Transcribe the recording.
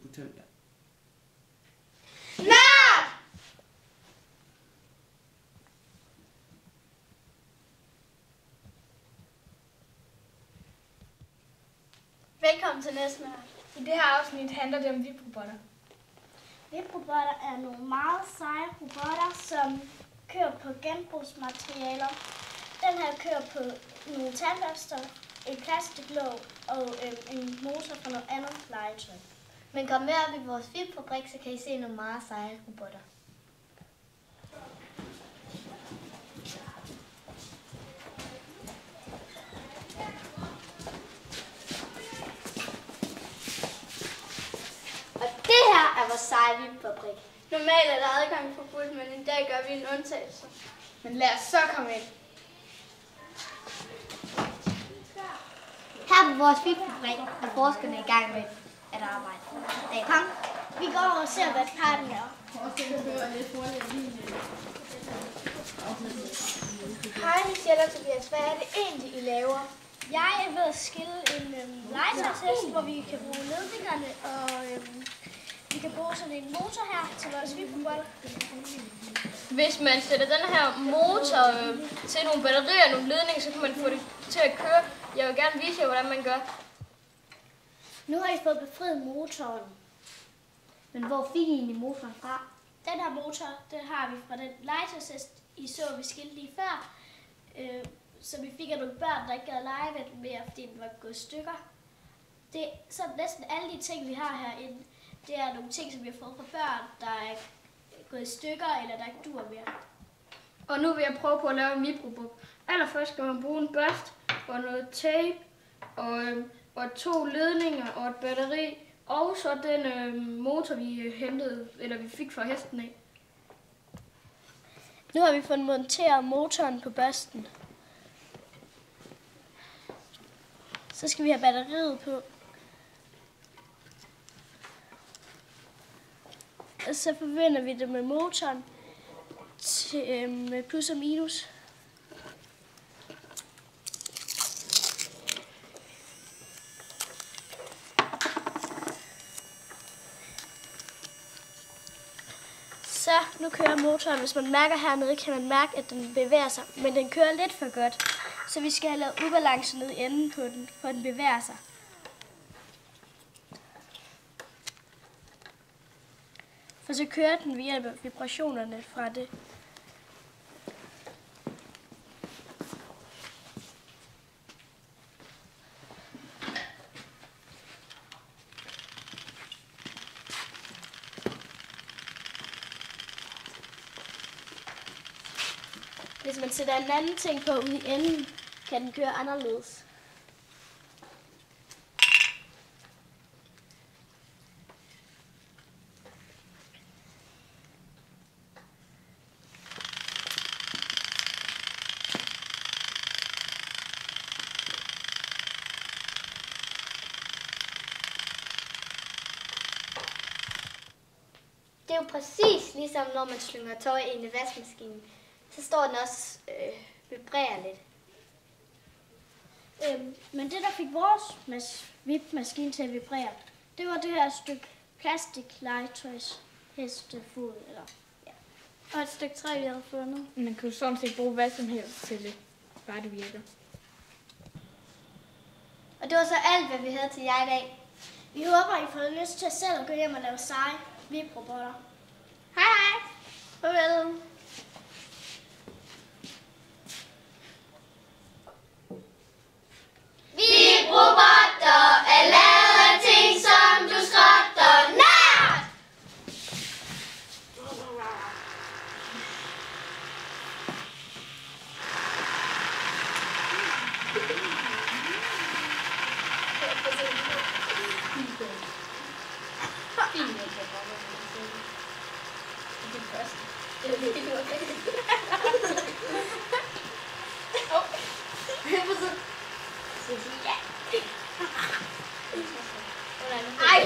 udtømt, ja. Nørd! Velkommen til Næsnørd. I det her afsnit handler det om VIP-robotter. VIP-robotter er nogle meget seje robotter, som kører på genbrugsmaterialer. Den her kører på nogle tandbørster, et plastiklåg og en motor fra noget andet legetøj. Men kom med op i vores VIP-fabrik, så kan I se nogle meget seje robotter. Og det her er vores seje VIP-fabrik. Normalt er der adgang forbudt, men i dag gør vi en undtagelse. Men lad os så komme ind. Her på vores VIP-fabrik er forskerne i gang med at arbejde. Kom, vi går over og ser, hvad parten laver. Hej, Michelle og Tobias. Hvad er det egentlig, I laver? Jeg er ved at skille en legetøjshest, hvor vi kan bruge ledningerne, og vi kan bruge sådan en motor her til vores VIP-robotter. Hvis man sætter den her motor til nogle batterier og nogle ledninger, så kan man få det til at køre. Jeg vil gerne vise jer, hvordan man gør. Nu har I fået befriet motoren. Men hvor fik I egentlig motoren fra? Den her motor, den har vi fra den legetøjshest, I så, vi skilte lige før. Så vi fik af nogle børn, der ikke gad lege med den mere, fordi den var gået i stykker. Det, så næsten alle de ting, vi har herinde, det er nogle ting, som vi har fået fra børn, der er gået i stykker, eller der ikke dur mere. Og nu vil jeg prøve på at lave en VIP-robot. Allerførst skal man bruge en børst og noget tape og 2 ledninger og et batteri. Og så den motor, vi fik fra hesten af. Nu har vi fået monteret motoren på børsten. Så skal vi have batteriet på. Og så forbinder vi det med motoren med plus og minus. Så nu kører motoren. Hvis man mærker hernede, kan man mærke, at den bevæger sig. Men den kører lidt for godt. Så vi skal have lavet ubalance ned i enden på den, for den bevæger sig. For så kører den ved hjælp af vibrationerne fra det. Hvis man sætter en anden ting på ude i enden, kan den køre anderledes. Det er jo præcis ligesom når man slynger tøj ind i vaskemaskinen. Så står den også vibrerer lidt. Men det, der fik vores VIP-maskine til at vibrere, det var det her stykke plastik-legetøjs hestefod. Ja. Og et stykke træ, vi havde fundet. Man kan jo sådan set bruge hvad som helst til det, bare det virker. Og det var så alt, hvad vi havde til jer i dag. Vi håber, I får lyst til selv at gå hjem og lave seje VIP-robotter. Hej hej! Farvel! VIP-robotter er lavet af ting, som du skrotter. Nørd! Ej,